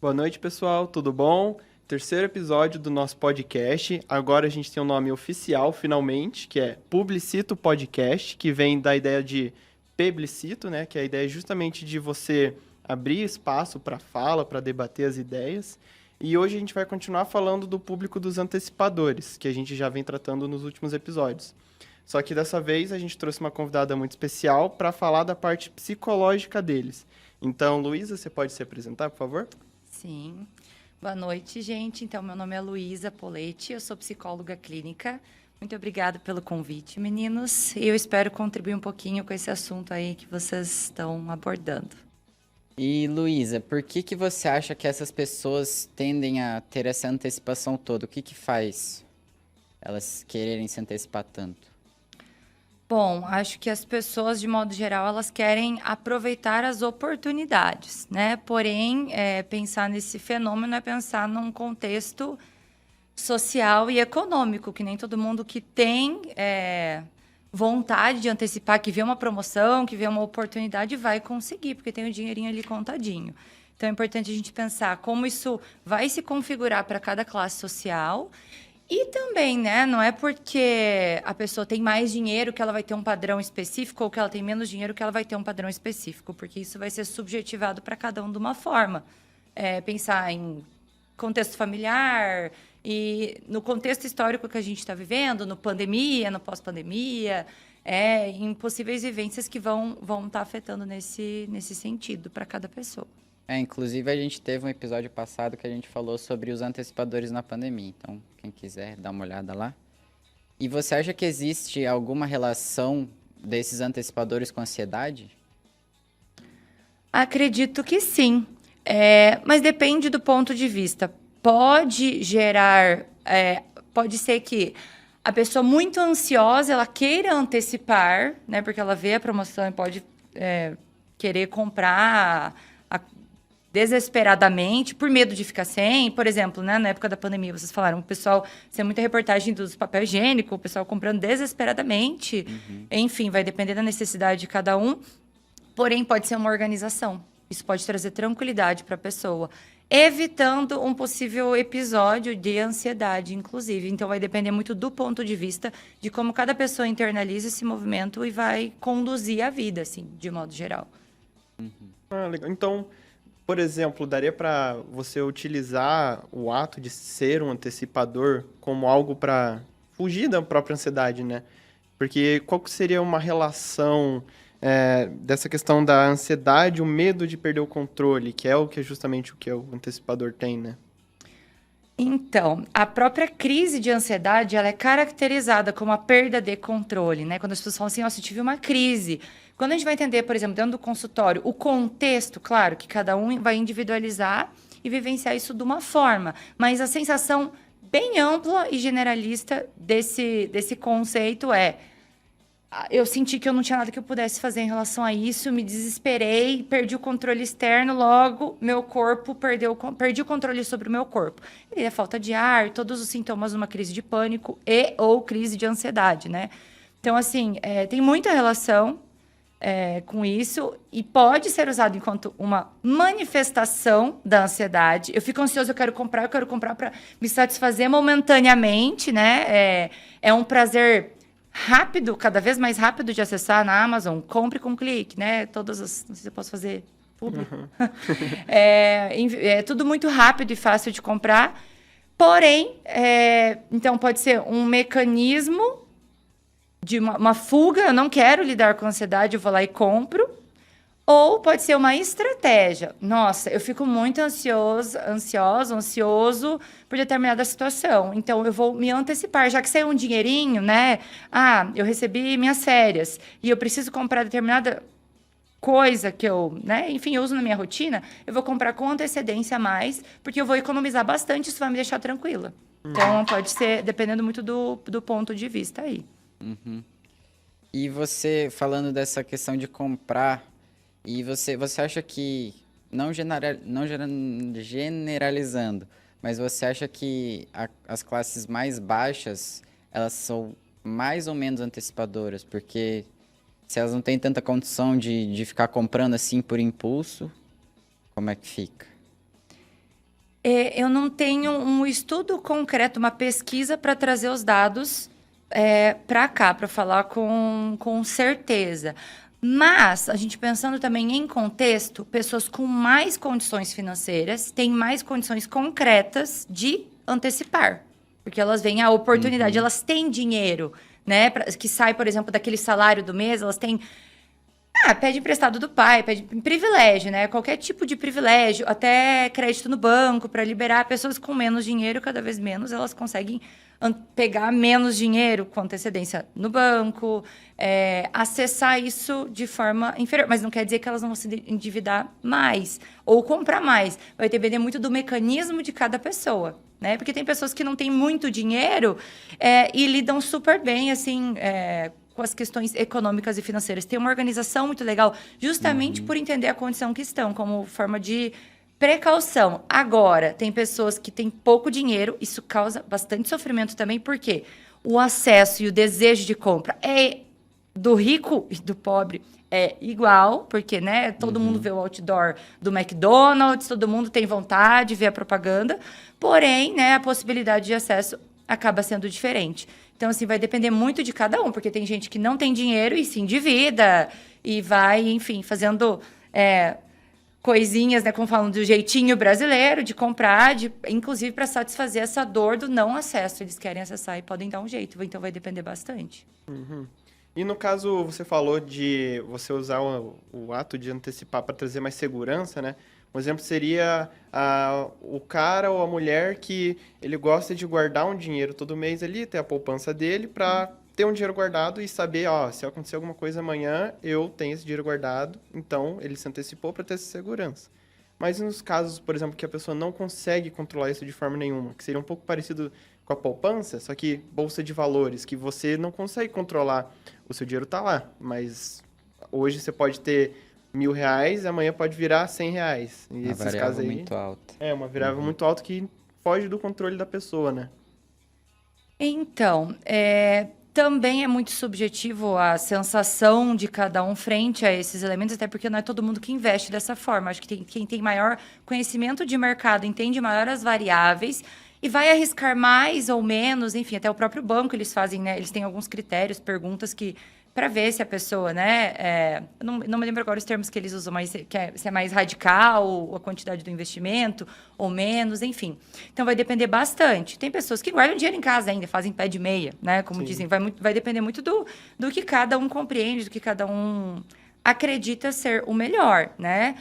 Boa noite, pessoal. Tudo bom? Terceiro episódio do nosso podcast. Agora a gente tem um nome oficial, finalmente, que é Publicito Podcast, que vem da ideia de plebiscito, né? Que é a ideia justamente de você abrir espaço para fala, para debater as ideias. E hoje a gente vai continuar falando do público dos antecipadores, que a gente já vem tratando nos últimos episódios. Só que dessa vez a gente trouxe uma convidada muito especial para falar da parte psicológica deles. Então, Luísa, você pode se apresentar, por favor? Sim. Boa noite, gente. Então, meu nome é Luísa Poletti, eu sou psicóloga clínica. Muito obrigada pelo convite, meninos. E eu espero contribuir um pouquinho com esse assunto aí que vocês estão abordando. E, Luísa, por que você acha que essas pessoas tendem a ter essa antecipação toda? O que faz elas quererem se antecipar tanto? Bom, acho que as pessoas, de modo geral, elas querem aproveitar as oportunidades, né? Porém, pensar nesse fenômeno é pensar num contexto social e econômico, que nem todo mundo que tem vontade de antecipar, que vê uma promoção, que vê uma oportunidade, vai conseguir, porque tem o dinheirinho ali contadinho. Então, é importante a gente pensar como isso vai se configurar para cada classe social. E também, né, não é porque a pessoa tem mais dinheiro que ela vai ter um padrão específico ou que ela tem menos dinheiro que ela vai ter um padrão específico, porque isso vai ser subjetivado para cada um de uma forma. Pensar em contexto familiar e no contexto histórico que a gente está vivendo, no pandemia, no pós-pandemia, em possíveis vivências que vão estar afetando nesse sentido para cada pessoa. Inclusive a gente teve um episódio passado que a gente falou sobre os antecipadores na pandemia, então quem quiser dar uma olhada lá. E você acha que existe alguma relação desses antecipadores com ansiedade? Acredito que sim, mas depende do ponto de vista. Pode gerar, pode ser que a pessoa muito ansiosa, ela queira antecipar, né, porque ela vê a promoção e pode querer comprar desesperadamente, por medo de ficar sem. Por exemplo, né, na época da pandemia, vocês falaram, o pessoal, tem muita reportagem dos papel higiênico, o pessoal comprando desesperadamente. Enfim, vai depender da necessidade de cada um. Porém, pode ser uma organização. Isso pode trazer tranquilidade para a pessoa, evitando um possível episódio de ansiedade, inclusive. Então, vai depender muito do ponto de vista de como cada pessoa internaliza esse movimento e vai conduzir a vida, assim, de modo geral. Legal. Então, por exemplo, daria para você utilizar o ato de ser um antecipador como algo para fugir da própria ansiedade, né? Porque qual que seria uma relação dessa questão da ansiedade, o medo de perder o controle, que é justamente o que o antecipador tem, né? Então, a própria crise de ansiedade, ela é caracterizada como a perda de controle, né? Quando as pessoas falam assim, nossa, eu tive uma crise. Quando a gente vai entender, por exemplo, dentro do consultório, o contexto, claro, que cada um vai individualizar e vivenciar isso de uma forma, mas a sensação bem ampla e generalista desse conceito eu senti que eu não tinha nada que eu pudesse fazer em relação a isso, me desesperei, perdi o controle externo, logo meu corpo perdi o controle sobre o meu corpo. E a falta de ar, todos os sintomas de uma crise de pânico e ou crise de ansiedade, né? Então, assim, tem muita relação com isso e pode ser usado enquanto uma manifestação da ansiedade. Eu fico ansioso, eu quero comprar para me satisfazer momentaneamente, né? É um prazer rápido, cada vez mais rápido de acessar na Amazon. Compre com um clique, né? Não sei se eu posso fazer público. É tudo muito rápido e fácil de comprar. Porém, então pode ser um mecanismo de uma fuga, eu não quero lidar com ansiedade, eu vou lá e compro. Ou pode ser uma estratégia. Nossa, eu fico muito ansioso por determinada situação. Então, eu vou me antecipar. Já que saiu um dinheirinho, né? Eu recebi minhas férias e eu preciso comprar determinada coisa que eu, né? Enfim, eu uso na minha rotina. Eu vou comprar com antecedência a mais, porque eu vou economizar bastante, isso vai me deixar tranquila. Então, pode ser, dependendo muito do ponto de vista aí. E você, falando dessa questão de comprar, e você acha que, não generalizando, mas você acha que as classes mais baixas, elas são mais ou menos antecipadoras? Porque se elas não têm tanta condição de ficar comprando assim por impulso, como é que fica? Eu não tenho um estudo concreto, uma pesquisa para trazer os dados para cá, para falar com certeza. Mas, a gente pensando também em contexto, pessoas com mais condições financeiras têm mais condições concretas de antecipar. Porque elas veem a oportunidade, elas têm dinheiro, né? Que sai, por exemplo, daquele salário do mês, elas têm... pede emprestado do pai, pede privilégio, né? Qualquer tipo de privilégio, até crédito no banco para liberar pessoas com menos dinheiro, cada vez menos elas conseguem pegar menos dinheiro com antecedência no banco, acessar isso de forma inferior. Mas não quer dizer que elas não vão se endividar mais ou comprar mais. Vai depender muito do mecanismo de cada pessoa, né? Porque tem pessoas que não têm muito dinheiro e lidam super bem, assim... com as questões econômicas e financeiras. Tem uma organização muito legal, justamente por entender a condição que estão, como forma de precaução. Agora, tem pessoas que têm pouco dinheiro, isso causa bastante sofrimento também, porque o acesso e o desejo de compra do rico e do pobre é igual, porque, né, todo mundo vê o outdoor do McDonald's, todo mundo tem vontade de ver a propaganda, porém, né, a possibilidade de acesso acaba sendo diferente. Então, assim, vai depender muito de cada um, porque tem gente que não tem dinheiro e se endivida e vai, enfim, fazendo coisinhas, né, como falam, do jeitinho brasileiro, de comprar, inclusive para satisfazer essa dor do não acesso. Eles querem acessar e podem dar um jeito, então vai depender bastante. E no caso, você falou de você usar o ato de antecipar para trazer mais segurança, né? Um exemplo seria o cara ou a mulher que ele gosta de guardar um dinheiro todo mês ali, ter a poupança dele para ter um dinheiro guardado e saber, se acontecer alguma coisa amanhã, eu tenho esse dinheiro guardado. Então, ele se antecipou para ter essa segurança. Mas nos casos, por exemplo, que a pessoa não consegue controlar isso de forma nenhuma, que seria um pouco parecido com a poupança, só que bolsa de valores, que você não consegue controlar, o seu dinheiro está lá, mas hoje você pode ter R$1.000, amanhã pode virar R$100. E Uma esses variável casos aí, muito alta. uma variável muito alta que foge do controle da pessoa, né? Então, também é muito subjetivo a sensação de cada um frente a esses elementos, até porque não é todo mundo que investe dessa forma. Acho que quem tem maior conhecimento de mercado entende maior as variáveis e vai arriscar mais ou menos, enfim, até o próprio banco eles fazem, né? Eles têm alguns critérios, perguntas que para ver se a pessoa, né? Eu não me lembro agora os termos que eles usam, mas se é mais radical a quantidade do investimento ou menos, enfim. Então vai depender bastante. Tem pessoas que guardam dinheiro em casa ainda, fazem pé de meia, né? Como dizem, vai depender muito do que cada um compreende, do que cada um acredita ser o melhor, né?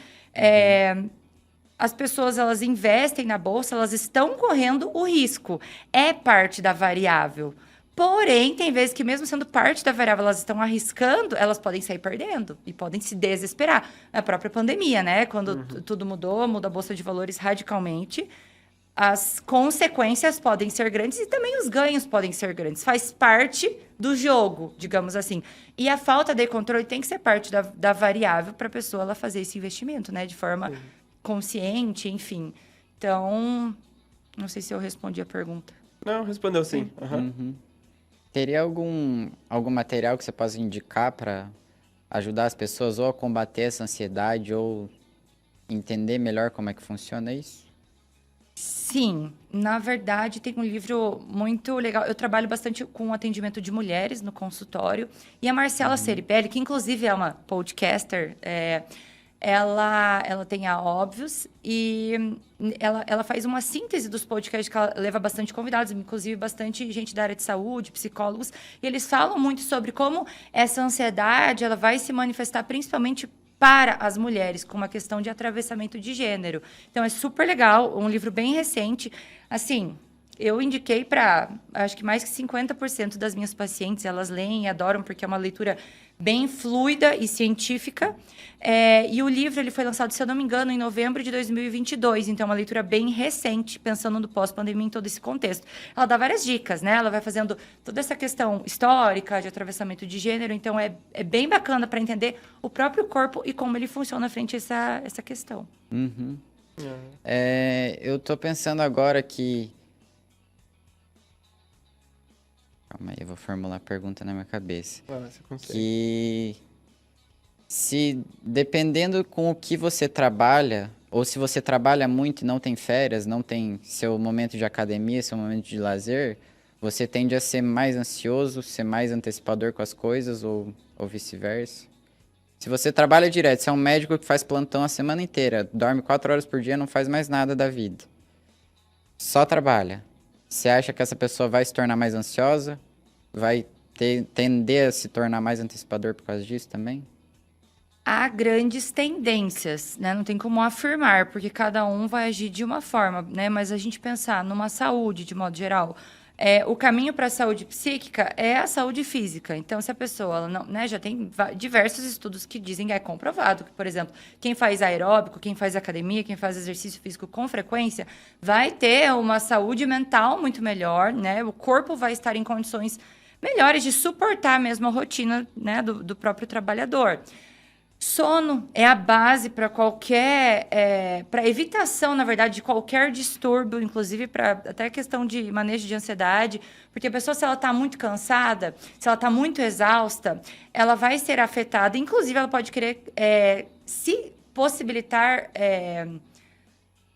As pessoas, elas investem na bolsa, elas estão correndo o risco. É parte da variável. Porém, tem vezes que mesmo sendo parte da variável, elas estão arriscando, elas podem sair perdendo e podem se desesperar. A própria pandemia, né? Quando tudo muda a Bolsa de Valores radicalmente, as consequências podem ser grandes e também os ganhos podem ser grandes. Faz parte do jogo, digamos assim. E a falta de controle tem que ser parte da variável para a pessoa ela fazer esse investimento, né? De forma consciente, enfim. Então, não sei se eu respondi a pergunta. Não, respondeu sim. Teria algum material que você possa indicar para ajudar as pessoas ou a combater essa ansiedade ou entender melhor como é que funciona isso? Sim, na verdade tem um livro muito legal. Eu trabalho bastante com atendimento de mulheres no consultório. E a Marcela Ceribelli, que inclusive é uma podcaster, ela tem a Óbvios e ela faz uma síntese dos podcasts que ela leva bastante convidados, inclusive bastante gente da área de saúde, psicólogos, e eles falam muito sobre como essa ansiedade ela vai se manifestar principalmente para as mulheres, com uma questão de atravessamento de gênero. Então, é super legal, um livro bem recente. Assim, eu indiquei para, acho que mais que 50% das minhas pacientes, elas leem e adoram, porque é uma leitura bem fluida e científica. E o livro ele foi lançado, se eu não me engano, em novembro de 2022. Então, é uma leitura bem recente, pensando no pós-pandemia em todo esse contexto. Ela dá várias dicas, né? Ela vai fazendo toda essa questão histórica de atravessamento de gênero. Então, é bem bacana para entender o próprio corpo e como ele funciona frente a essa questão. Eu tô pensando agora que... Calma aí, eu vou formular a pergunta na minha cabeça. Você consegue. Que se, dependendo com o que você trabalha, Ou se você trabalha muito e não tem férias, não tem seu momento de academia, seu momento de lazer, você tende a ser mais ansioso, ser mais antecipador com as coisas ou vice-versa. Se você trabalha direto, se é um médico que faz plantão a semana inteira, dorme 4 horas por dia, não faz mais nada da vida, só trabalha. Você acha que essa pessoa vai se tornar mais ansiosa? Vai tender a se tornar mais antecipador por causa disso também? Há grandes tendências, né? Não tem como afirmar, porque cada um vai agir de uma forma, né? Mas a gente pensar numa saúde, de modo geral, o caminho para a saúde psíquica é a saúde física. Então, se a pessoa, ela não, né, já tem diversos estudos que dizem que é comprovado que, por exemplo, quem faz aeróbico, quem faz academia, quem faz exercício físico com frequência, vai ter uma saúde mental muito melhor, né? O corpo vai estar em condições melhores de suportar mesmo a rotina, né, do próprio trabalhador. Sono é a base para qualquer, para evitação, na verdade, de qualquer distúrbio, inclusive para até questão de manejo de ansiedade, porque a pessoa, se ela está muito cansada, se ela está muito exausta, ela vai ser afetada, inclusive ela pode querer se possibilitar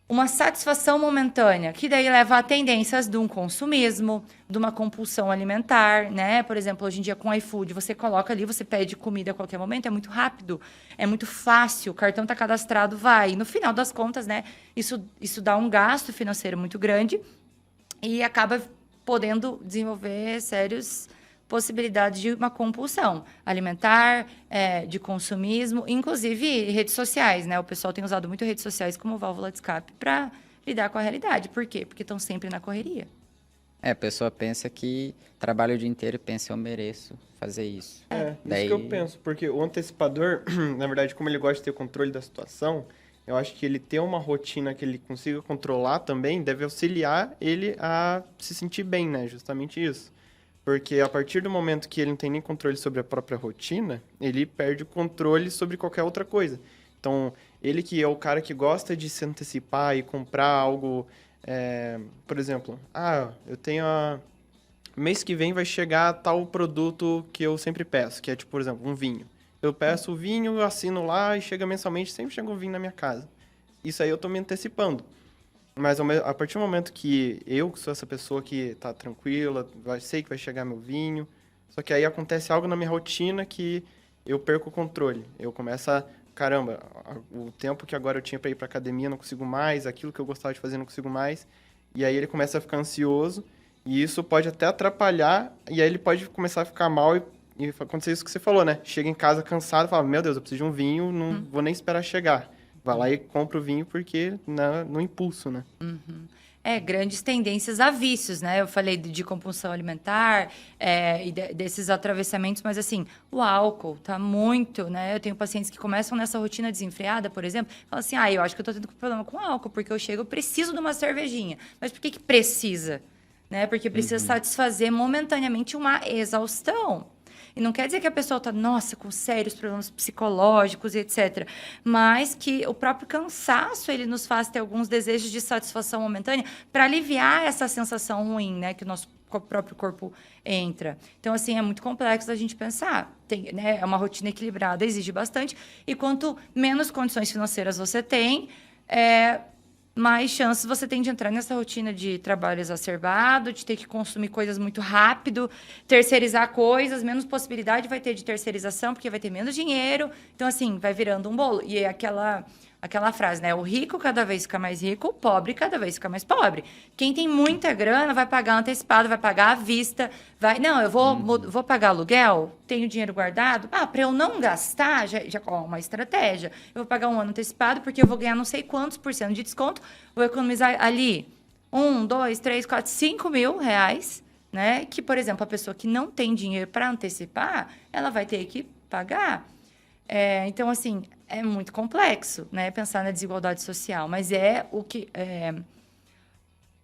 uma satisfação momentânea, que daí leva a tendências de um consumismo, de uma compulsão alimentar, né? Por exemplo, hoje em dia com o iFood, você coloca ali, você pede comida a qualquer momento, é muito rápido, é muito fácil, o cartão está cadastrado, vai. E no final das contas, né, isso dá um gasto financeiro muito grande e acaba podendo desenvolver sérios possibilidades de uma compulsão alimentar, de consumismo, inclusive redes sociais, né? O pessoal tem usado muito redes sociais como válvula de escape para lidar com a realidade. Por quê? Porque estão sempre na correria. A pessoa pensa que trabalha o dia inteiro e pensa, eu mereço fazer isso. Isso que eu penso, porque o antecipador, na verdade, como ele gosta de ter controle da situação, eu acho que ele ter uma rotina que ele consiga controlar também deve auxiliar ele a se sentir bem, né? Justamente isso. Porque a partir do momento que ele não tem nem controle sobre a própria rotina, ele perde o controle sobre qualquer outra coisa. Então, ele que é o cara que gosta de se antecipar e comprar algo, por exemplo, eu tenho mês que vem vai chegar tal produto que eu sempre peço, que é tipo, por exemplo, um vinho. Eu peço o vinho, eu assino lá e chega mensalmente, sempre chega um vinho na minha casa. Isso aí eu tô me antecipando. Mas a partir do momento que eu sou essa pessoa que tá tranquila, sei que vai chegar meu vinho, só que aí acontece algo na minha rotina que eu perco o controle. Eu começo caramba, o tempo que agora eu tinha para ir para academia não consigo mais, aquilo que eu gostava de fazer não consigo mais. E aí ele começa a ficar ansioso e isso pode até atrapalhar e aí ele pode começar a ficar mal e acontecer isso que você falou, né? Chega em casa cansado e fala, meu Deus, eu preciso de um vinho, não vou nem esperar chegar. Vai lá e compra o vinho porque no impulso, né? Uhum. Grandes tendências a vícios, né? Eu falei de compulsão alimentar e desses atravessamentos, mas assim, o álcool tá muito, né? Eu tenho pacientes que começam nessa rotina desenfreada, por exemplo, falam assim, eu acho que eu tô tendo problema com álcool, porque eu preciso de uma cervejinha. Mas por que precisa? Né? Porque precisa satisfazer momentaneamente uma exaustão. E não quer dizer que a pessoa está, com sérios problemas psicológicos e etc. Mas que o próprio cansaço, ele nos faz ter alguns desejos de satisfação momentânea para aliviar essa sensação ruim, né? Que o nosso próprio corpo entra. Então, assim, é muito complexo da gente pensar. Né? É uma rotina equilibrada, exige bastante. E quanto menos condições financeiras você tem, mais chances você tem de entrar nessa rotina de trabalho exacerbado, de ter que consumir coisas muito rápido, terceirizar coisas, menos possibilidade vai ter de terceirização, porque vai ter menos dinheiro. Então, assim, vai virando um bolo. E é aquela frase, né? O rico cada vez fica mais rico, o pobre cada vez fica mais pobre. Quem tem muita grana vai pagar antecipado, vai pagar à vista. Eu vou pagar aluguel, tenho dinheiro guardado. Para eu não gastar, já uma estratégia. Eu vou pagar um ano antecipado, porque eu vou ganhar não sei quantos % de desconto, vou economizar ali 1, 2, 3, 4, 5 mil reais, né? Que, por exemplo, a pessoa que não tem dinheiro para antecipar, ela vai ter que pagar. Então, assim, é muito complexo, né, pensar na desigualdade social, mas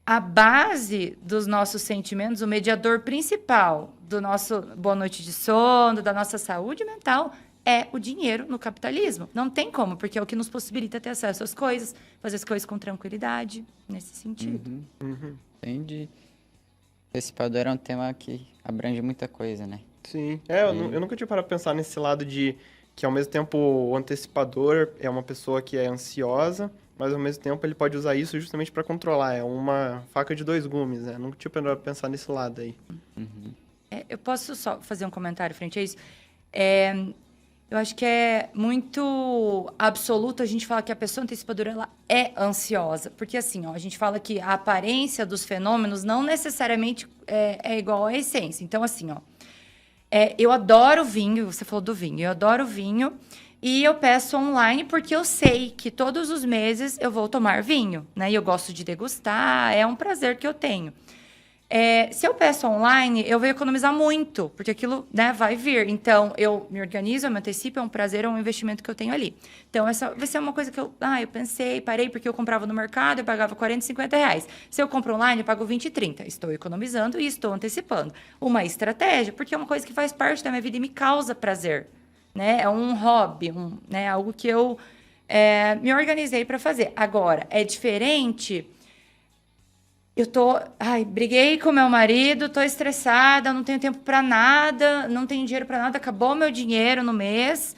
a base dos nossos sentimentos, o mediador principal do nosso boa noite de sono, da nossa saúde mental, é o dinheiro no capitalismo. Não tem como, porque é o que nos possibilita ter acesso às coisas, fazer as coisas com tranquilidade, nesse sentido. Entendi. Antecipador é um tema que abrange muita coisa, né? Sim. Eu nunca tinha parado pra pensar nesse lado de que, ao mesmo tempo, o antecipador é uma pessoa que é ansiosa, mas ao mesmo tempo ele pode usar isso justamente para controlar. É uma faca de dois gumes, né? Não tinha para pensar nesse lado aí. Eu posso só fazer um comentário frente a isso? Eu acho que é muito absoluto a gente falar que a pessoa antecipadora ela é ansiosa. Porque, assim, ó, a gente fala que a aparência dos fenômenos não necessariamente é igual à essência. Então, assim, ó, eu adoro vinho, você falou do vinho, eu adoro vinho e eu peço online porque eu sei que todos os meses eu vou tomar vinho, né? E eu gosto de degustar, é um prazer que eu tenho. Se eu peço online, eu vou economizar muito, porque aquilo, né, vai vir. Então, eu me organizo, eu me antecipo, é um prazer, é um investimento que eu tenho ali. Então, essa vai ser uma coisa que eu pensei, parei, porque eu comprava no mercado, eu pagava 40, 50 reais. Se eu compro online, eu pago 20 e 30. Estou economizando e estou antecipando. Uma estratégia, porque é uma coisa que faz parte da minha vida e me causa prazer. Né? É um hobby, né, algo que eu me organizei para fazer. Agora, é diferente... briguei com meu marido, tô estressada, não tenho tempo para nada, não tenho dinheiro para nada, acabou meu dinheiro no mês.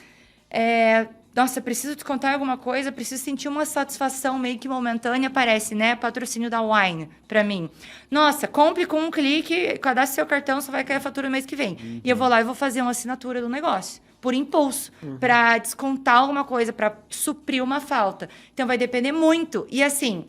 Nossa, preciso te contar alguma coisa, preciso sentir uma satisfação meio que momentânea, parece, né? Patrocínio da Wine para mim. Nossa, compre com um clique, cadastre seu cartão, só vai cair a fatura no mês que vem. E eu vou lá e vou fazer uma assinatura do negócio, por impulso, para descontar alguma coisa, para suprir uma falta. Então vai depender muito. E assim,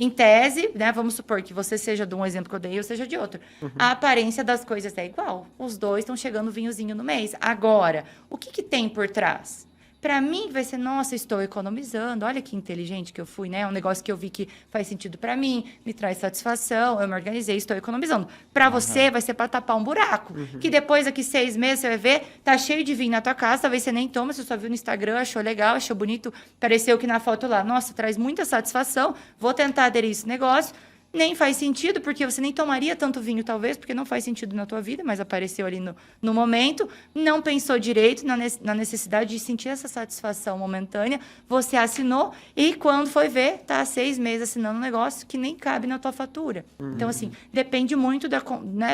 em tese, né, vamos supor que você seja de um exemplo que eu dei, eu seja de outro. A aparência das coisas é igual. Os dois estão chegando vinhozinho no mês. Agora, o que tem por trás? Para mim, vai ser, nossa, estou economizando. Olha que inteligente que eu fui, né? É um negócio que eu vi que faz sentido para mim, me traz satisfação, eu me organizei, estou economizando. Para você, vai ser para tapar um buraco. Que depois, daqui 6 meses, você vai ver, tá cheio de vinho na tua casa, talvez você nem toma, você só viu no Instagram, achou legal, achou bonito, pareceu que na foto lá, nossa, traz muita satisfação, vou tentar aderir a esse negócio. Nem faz sentido, porque você nem tomaria tanto vinho, talvez, porque não faz sentido na tua vida, mas apareceu ali no momento. Não pensou direito na necessidade de sentir essa satisfação momentânea. Você assinou e, quando foi ver, tá há 6 meses assinando um negócio que nem cabe na tua fatura. Então, assim, depende muito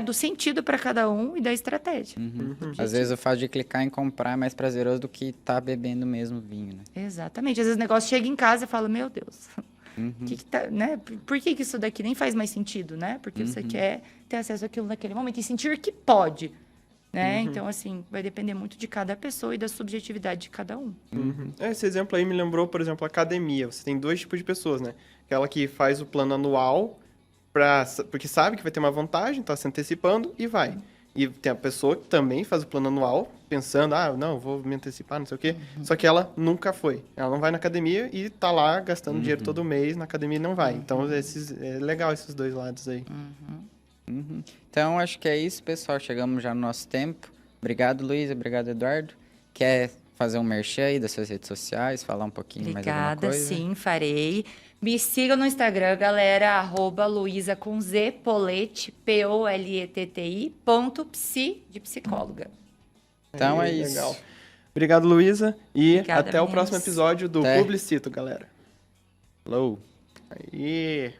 do sentido para cada um e da estratégia. Às vezes o fato de clicar em comprar é mais prazeroso do que estar bebendo mesmo vinho, né? Exatamente. Às vezes o negócio chega em casa e fala, meu Deus... né? Por que isso daqui nem faz mais sentido, né? Porque você quer ter acesso àquilo naquele momento e sentir que pode, né? Então, assim, vai depender muito de cada pessoa e da subjetividade de cada um. Esse exemplo aí me lembrou, por exemplo, a academia. Você tem 2 tipos de pessoas, né? Aquela que faz o plano anual porque sabe que vai ter uma vantagem, está se antecipando e vai. E tem a pessoa que também faz o plano anual, pensando, não, vou me antecipar, não sei o quê. Só que ela nunca foi. Ela não vai na academia e tá lá gastando dinheiro todo mês, na academia e não vai. Então, é legal esses 2 lados aí. Então, acho que é isso, pessoal. Chegamos já no nosso tempo. Obrigado, Luísa. Obrigado, Eduardo. Quer fazer um merchan aí das suas redes sociais, falar um pouquinho mais alguma coisa? Obrigada, sim, farei. Me sigam no Instagram, galera, @Luiza com Z, Poleti, POLETTI, .psi, de psicóloga. Então é Legal. isso. Obrigado, Luísa. E Obrigada, até o meninos. próximo episódio do Até. Publicito, galera. Hello. Aí.